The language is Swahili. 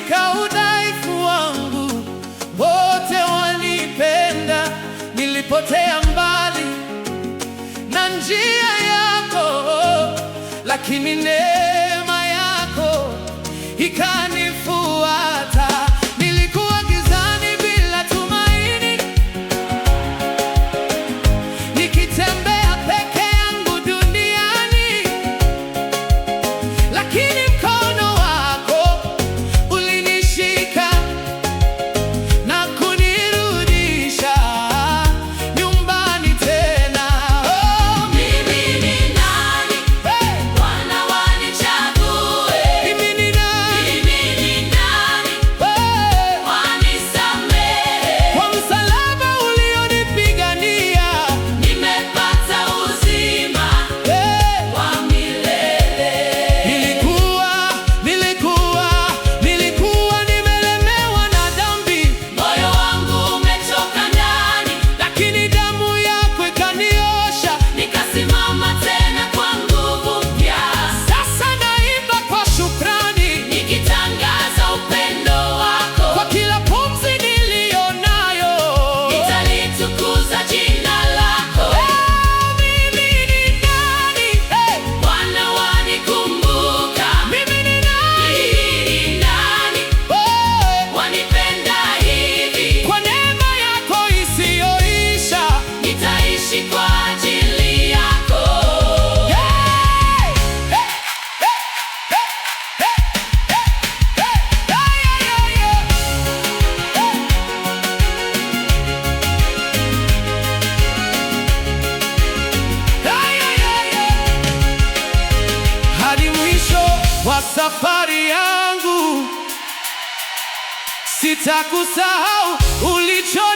katika udhaifu wangu, wote wanipenda. Nilipotea mbali na njia yako, lakini neema yako ikanifuata. Nilikuwa gizani bila tumaini, nikitembea peke yangu duniani, lakini mkono wako ulinishika na kunirudisha nyumbani tena. Oh, Mimi ni nani? Bwana wanichague. mimi ni nani? Mimi ni nani? Wanisamehe. Kwa msalaba ulionipigania, Nimepata uzima wa milele. Nilikuwa nimelemewa na dhambi, Moyo wangu umechoka ndani, lakini damu yako ikaniosha. nikasimama tena kwa nguvu mpya. Sasa naimba kwa shukrani, Nikitangaza upendo wako, kwa kila pumzi niliyonayo. nitalitukuza jina lako. Mimi ni nani? Bwana wanikumbuka. Mimi ni nani? Mimi ni nani? Wanipenda hivi. Kwa neema yako isiyoisha, Nitaishi kwa ajili yako. hadi mwisho wa safari yangu sitakusahau ulicho